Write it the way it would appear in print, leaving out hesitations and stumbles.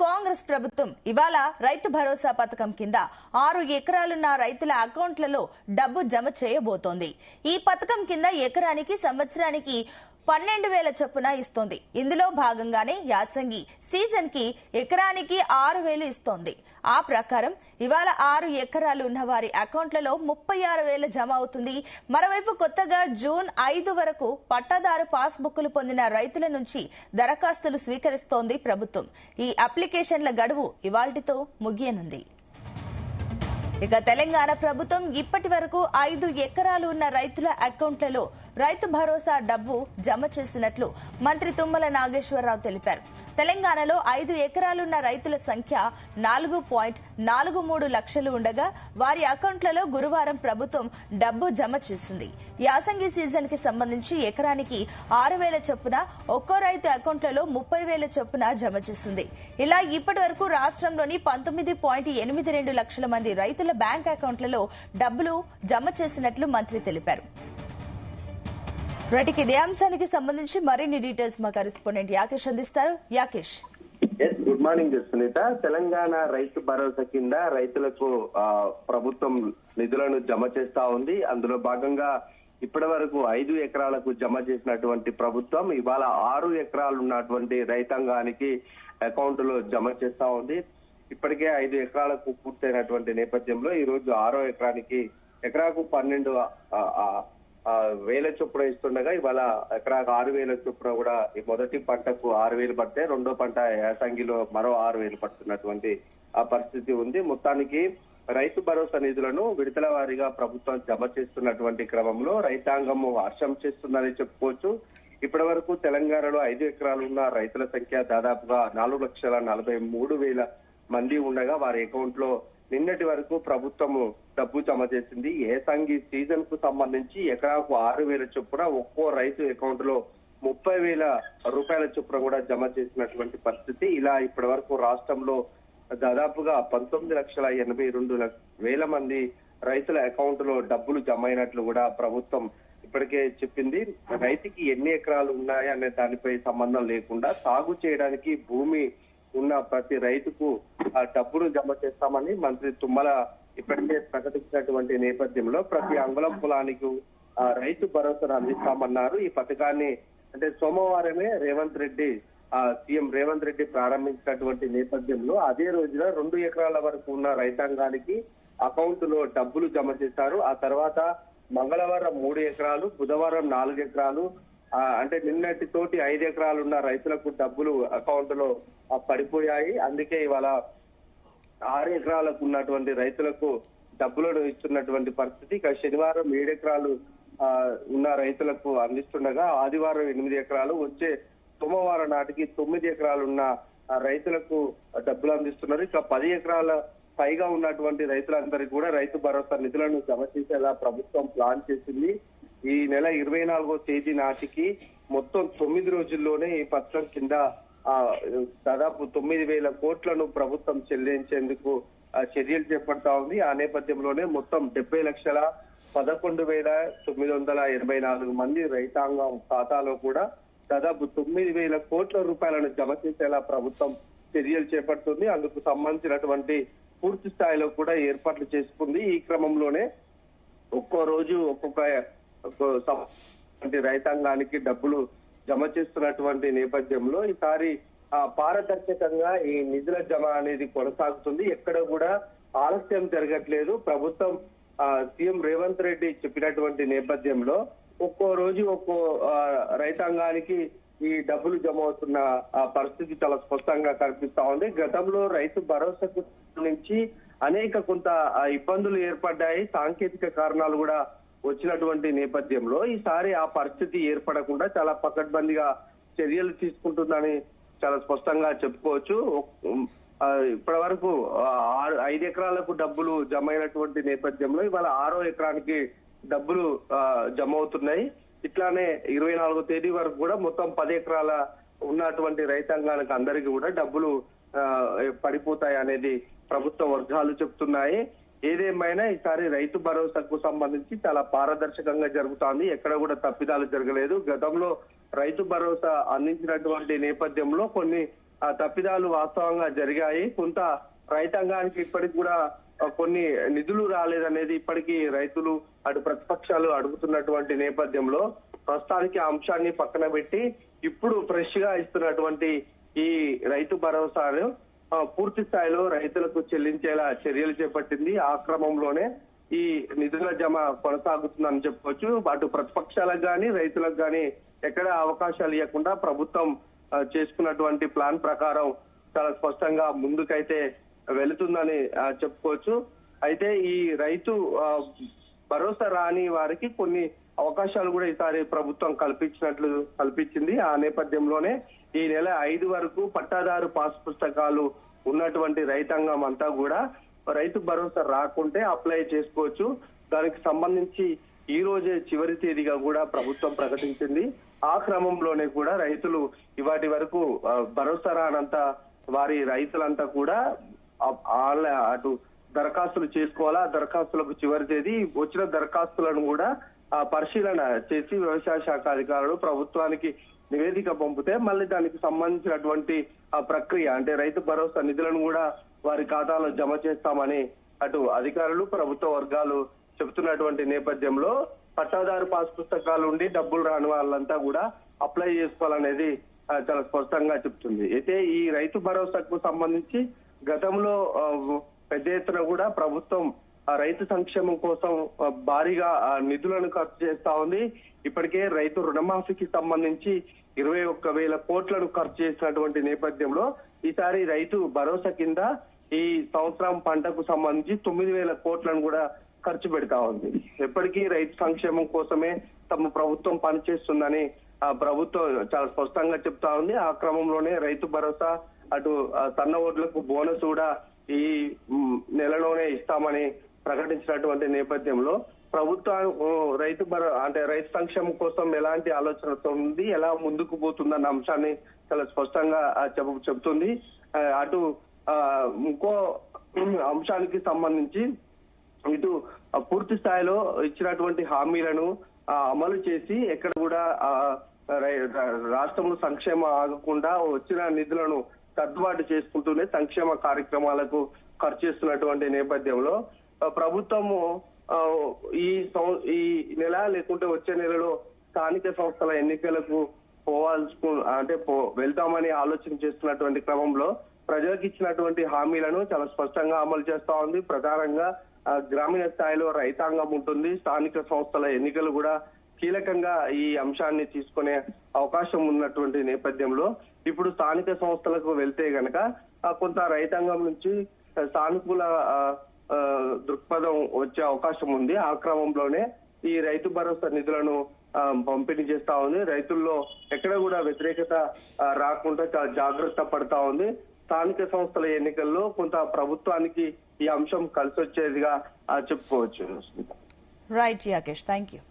కాంగ్రెస్ ప్రభుత్వం ఇవాళ రైతు భరోసా పథకం కింద 6 ఎకరాలున్న రైతుల అకౌంట్లలో డబ్బు జమ చేయబోతోంది. ఈ పథకం కింద ఎకరానికి సంవత్సరానికి 12,000 చొప్పున ఇస్తోంది. ఇందులో భాగంగానే యాసంగి సీజన్ కి ఎకరానికి 6,000 ఇస్తోంది. ఆ ప్రకారం ఇవాళ 6 ఎకరాలు ఉన్న వారి అకౌంట్లలో 36,000 జమ అవుతుంది. మరోవైపు కొత్తగా జూన్ 5 వరకు పట్టాదారు పాస్ బుక్లు పొందిన రైతుల నుంచి దరఖాస్తులు స్వీకరిస్తోంది ప్రభుత్వం. ఈ అప్లికేషన్ల గడువు ఇవాల్టితో ముగియనుంది. ఇక తెలంగాణ ప్రభుత్వం ఇప్పటి వరకు 5 ఎకరాలు ఉన్న రైతుల అకౌంట్లలో రైతు భరోసా డబ్బు జమ చేసినట్లు మంత్రి తుమ్మల నాగేశ్వరరావు తెలిపారు. తెలంగాణలో 5 ఎకరాలున్న రైతుల సంఖ్య 4.43 లక్షలు ఉండగా వారి అకౌంట్లలో గురువారం ప్రభుత్వం డబ్బు జమ చేసింది. యాసంగి సీజన్ కి సంబంధించి ఎకరానికి 6,000 చొప్పున ఒక్కో రైతు అకౌంట్లలో 30,000 చొప్పున జమ చేసింది. ఇలా ఇప్పటి వరకు రాష్ట్రంలోని 19.82 లక్షల మంది రైతుల బ్యాంక్ అకౌంట్లలో డబ్బులు జమ చేసినట్లు మంత్రి తెలిపారు. ఇదే అంశానికి సంబంధించి మరిన్ని డీటెయిల్స్ మా కరెస్పాండెంట్ యాకేష్ అందిస్తారు. Yakesh, good morning Sunitha. తెలంగాణ రైతు భరోసా కింద రైతులకు ప్రభుత్వం నిధులను జమ చేస్తా ఉంది. అందులో భాగంగా ఇప్పటి వరకు 5 ఎకరాలకు జమ చేసినటువంటి ప్రభుత్వం ఇవాళ 6 ఎకరాలు ఉన్నటువంటి రైతాంగానికి అకౌంట్ లో జమ చేస్తా ఉంది. ఇప్పటికే 5 ఎకరాలకు పూర్తయినటువంటి నేపథ్యంలో ఈ రోజు 6వ ఎకరాకు 12,000 చొప్పున ఇస్తుండగా ఇవాళ ఎకరాకు 6,000 చొప్పున కూడా ఈ మొదటి పంటకు 6,000 పడితే రెండో పంట యాసంగిలో మరో 6,000 పడుతున్నటువంటి ఆ పరిస్థితి ఉంది. మొత్తానికి రైతు భరోసా నిధులను విడతల వారీగా ప్రభుత్వం జమ చేస్తున్నటువంటి క్రమంలో రైతాంగము హర్షం చేస్తుందని చెప్పుకోవచ్చు. ఇప్పటి వరకు తెలంగాణలో 5 ఎకరాలు ఉన్న రైతుల సంఖ్య దాదాపుగా 4,43,000 మంది ఉండగా వారి అకౌంట్ లో నిన్నటి వరకు ప్రభుత్వము డబ్బు జమ చేసింది. యాసంగి సీజన్ కు సంబంధించి ఎకరాకు 6,000 చొప్పున ఒక్కో రైతు అకౌంట్ లో 30,000 రూపాయల చొప్పున కూడా జమ చేసినటువంటి పరిస్థితి. ఇలా ఇప్పటి వరకు రాష్ట్రంలో దాదాపుగా 19,82,000 మంది రైతుల అకౌంట్ లో డబ్బులు జమ అయినట్లు కూడా ప్రభుత్వం ఇప్పటికే చెప్పింది. రైతుకి ఎన్ని ఎకరాలు ఉన్నాయి అనే దానిపై సంబంధం లేకుండా సాగు చేయడానికి భూమి ఉన్న ప్రతి రైతుకు ఆ డబ్బును జమ చేస్తామని మంత్రి తుమ్మల ఇప్పటికే ప్రకటించినటువంటి నేపథ్యంలో ప్రతి అంగుళం పొలానికి రైతు భరోసాను అందిస్తామన్నారు. ఈ పథకాన్ని అంటే సోమవారమే సీఎం రేవంత్ రెడ్డి ప్రారంభించినటువంటి నేపథ్యంలో అదే రోజున 2 ఎకరాల వరకు ఉన్న రైతాంగానికి అకౌంట్ లో డబ్బులు జమ చేశారు. ఆ తర్వాత మంగళవారం 3 ఎకరాలు, బుధవారం 4 ఎకరాలు అంటే నిన్నటితోటి 5 ఎకరాలు ఉన్న రైతులకు డబ్బులు అకౌంట్ లో పడిపోయాయి. అందుకే ఇవాళ 6 ఎకరాలకు ఉన్నటువంటి రైతులకు డబ్బులను ఇస్తున్నటువంటి పరిస్థితి. ఇక శనివారం 7 ఎకరాలు ఉన్న రైతులకు అందిస్తుండగా ఆదివారం 8 ఎకరాలు, వచ్చే సోమవారం నాటికి 9 ఎకరాలు ఉన్న రైతులకు డబ్బులు అందిస్తున్నారు. ఇక 10 ఎకరాల పైగా ఉన్నటువంటి రైతులందరికీ కూడా రైతు భరోసా నిధులను జమ చేసేలా ప్రభుత్వం ప్లాన్ చేసింది. ఈ నెల 24వ తేదీ నాటికి మొత్తం 9 రోజుల్లోనే ఈ పథకం కింద దాదాపు 9,000 కోట్లను ప్రభుత్వం చెల్లించేందుకు చర్యలు చేపడతా ఉంది. ఆ నేపథ్యంలోనే మొత్తం 70,11,984 మంది రైతాంగం ఖాతాలో కూడా దాదాపు 9,000 కోట్ల రూపాయలను జమ చేసేలా ప్రభుత్వం చర్యలు చేపడుతుంది. అందుకు సంబంధించినటువంటి పూర్తి స్థాయిలో కూడా ఏర్పాట్లు చేసుకుంది. ఈ క్రమంలోనే ఒక్కో రోజు ఒక్కొక్క రైతాంగానికి డబ్బులు జమ చేస్తున్నటువంటి నేపథ్యంలో ఈసారి పారదర్శకంగా ఈ నిధుల జమ అనేది కొనసాగుతుంది. ఎక్కడ కూడా ఆలస్యం జరగట్లేదు. ప్రభుత్వం సీఎం రేవంత్ రెడ్డి చెప్పినటువంటి నేపథ్యంలో ఒక్కో రోజు ఒక్కో రైతాంగానికి ఈ డబ్బులు జమ అవుతున్న పరిస్థితి చాలా స్పష్టంగా కనిపిస్తా ఉంది. గతంలో రైతు భరోసాకు నుంచి అనేక కొంత ఇబ్బందులు ఏర్పడ్డాయి. సాంకేతిక కారణాలు కూడా వచ్చినటువంటి నేపథ్యంలో ఈసారి ఆ పరిస్థితి ఏర్పడకుండా చాలా పకడ్బందీగా చర్యలు తీసుకుంటుందని చాలా స్పష్టంగా చెప్పుకోవచ్చు. ఇప్పటి వరకు 5 ఎకరాలకు డబ్బులు జమ అయినటువంటి నేపథ్యంలో ఇవాళ 6వ ఎకరానికి డబ్బులు జమ అవుతున్నాయి. ఇట్లానే 24వ తేదీ వరకు కూడా మొత్తం 10 ఎకరాల ఉన్నటువంటి రైతాంగానికి అందరికీ కూడా డబ్బులు పడిపోతాయి అనేది ప్రభుత్వ వర్గాలు చెప్తున్నాయి. ఏదేమైనా ఈసారి రైతు భరోసాకు సంబంధించి చాలా పారదర్శకంగా జరుగుతోంది. ఎక్కడ కూడా తప్పిదాలు జరగలేదు. గతంలో రైతు భరోసా అందించినటువంటి నేపథ్యంలో కొన్ని తప్పిదాలు వాస్తవంగా జరిగాయి. కొంత రైతాంగానికి ఇప్పటికి కూడా కొన్ని నిధులు రాలేదనేది ఇప్పటికీ రైతులు అటు ప్రతిపక్షాలు అడుగుతున్నటువంటి నేపథ్యంలో ప్రస్తుతానికి ఆ అంశాన్ని పక్కన పెట్టి ఇప్పుడు ఫ్రెష్ గా ఇస్తున్నటువంటి ఈ రైతు భరోసాను పూర్తి స్థాయిలో రైతులకు చెల్లించేలా చర్యలు చేపట్టింది. ఆ క్రమంలోనే ఈ నిధుల జమ కొనసాగుతుందని చెప్పుకోవచ్చు. అటు ప్రతిపక్షాలకు గాని రైతులకు గాని ఎక్కడ అవకాశాలు ఇవ్వకుండా ప్రభుత్వం చేసుకున్నటువంటి ప్లాన్ ప్రకారం చాలా స్పష్టంగా ముందుకైతే వెళుతుందని చెప్పుకోవచ్చు. అయితే ఈ రైతు భరోసా రాని వారికి కొన్ని అవకాశాలు కూడా ఈసారి ప్రభుత్వం కల్పించింది. ఆ నేపథ్యంలోనే ఈ నెల 5 వరకు పట్టాదారు పాస్ పుస్తకాలు ఉన్నటువంటి రైతాంగం అంతా కూడా రైతు భరోసా రాకుంటే అప్లై చేసుకోవచ్చు. దానికి సంబంధించి ఈ రోజే చివరి తేదీగా కూడా ప్రభుత్వం ప్రకటించింది. ఆ క్రమంలోనే కూడా రైతులు ఇవాటి వరకు భరోసా రానంత వారి రైతులంతా కూడా అటు దరఖాస్తులు చేసుకోవాలా. ఆ దరఖాస్తులకు చివరి తేదీ వచ్చిన దరఖాస్తులను కూడా పరిశీలన చేసి వ్యవసాయ శాఖ అధికారులు ప్రభుత్వానికి నివేదిక పంపితే మళ్ళీ దానికి సంబంధించినటువంటి ఆ ప్రక్రియ అంటే రైతు భరోసా నిధులను కూడా వారి ఖాతాలో జమ చేస్తామని అటు అధికారులు ప్రభుత్వ వర్గాలు చెబుతున్నటువంటి నేపథ్యంలో పట్టాదారు పాస్ పుస్తకాలు ఉండి డబ్బులు రాని వాళ్ళంతా కూడా అప్లై చేసుకోవాలనేది చాలా స్పష్టంగా చెప్తుంది. అయితే ఈ రైతు భరోసాకు సంబంధించి గతంలో పెద్ద ఎత్తున కూడా ప్రభుత్వం రైతు సంక్షేమం కోసం భారీగా నిధులను ఖర్చు చేస్తా ఉంది. ఇప్పటికే రైతు రుణమాఫీకి సంబంధించి 21,000 కోట్లను ఖర్చు చేసినటువంటి నేపథ్యంలో ఈసారి రైతు భరోసా కింద ఈ సంవత్సరం పంటకు సంబంధించి 9,000 కోట్లను కూడా ఖర్చు పెడతా ఉంది. ఎప్పటికీ రైతు సంక్షేమం కోసమే తమ ప్రభుత్వం పనిచేస్తుందని ప్రభుత్వం చాలా స్పష్టంగా చెప్తా ఉంది. ఆ క్రమంలోనే రైతు భరోసా అటు సన్న ఓట్లకు బోనస్ కూడా ఈ నెలలోనే ఇస్తామని ప్రకటించినటువంటి నేపథ్యంలో ప్రభుత్వం రైతు సంక్షేమం కోసం ఎలాంటి ఆలోచనతో ఉంది, ఎలా ముందుకు పోతుందన్న అంశాన్ని చాలా స్పష్టంగా చెబుతుంది. అటు ఇంకో అంశానికి సంబంధించి ఇటు పూర్తి స్థాయిలో ఇచ్చినటువంటి హామీలను అమలు చేసి ఎక్కడ కూడా రాష్ట్రంలో సంక్షేమం ఆగకుండా వచ్చిన నిధులను సర్దుబాటు చేసుకుంటూనే సంక్షేమ కార్యక్రమాలకు ఖర్చు చేస్తున్నటువంటి నేపథ్యంలో ప్రభుత్వము ఈ నెల లేకుంటే వచ్చే నెలలో స్థానిక సంస్థల ఎన్నికలకు వెళ్తామని ఆలోచన చేస్తున్నటువంటి క్రమంలో ప్రజలకు ఇచ్చినటువంటి హామీలను చాలా స్పష్టంగా అమలు చేస్తా ఉంది. ప్రధానంగా గ్రామీణ స్థాయిలో రైతాంగం ఉంటుంది. స్థానిక సంస్థల ఎన్నికలు కూడా కీలకంగా ఈ అంశాన్ని తీసుకునే అవకాశం ఉన్నటువంటి నేపథ్యంలో ఇప్పుడు స్థానిక సంస్థలకు వెళ్తే గనక కొంత రైతాంగం నుంచి సానుకూల దృక్పథం వచ్చే అవకాశం ఉంది. ఆ క్రమంలోనే ఈ రైతు భరోసా నిధులను పంపిణీ చేస్తా ఉంది. రైతుల్లో ఎక్కడ కూడా వ్యతిరేకత రాకుండా చాలా జాగ్రత్త పడతా ఉంది. స్థానిక సంస్థల ఎన్నికల్లో కొంత ప్రభుత్వానికి ఈ అంశం కలిసి వచ్చేదిగా చెప్పుకోవచ్చు. Right Yakesh, thank you.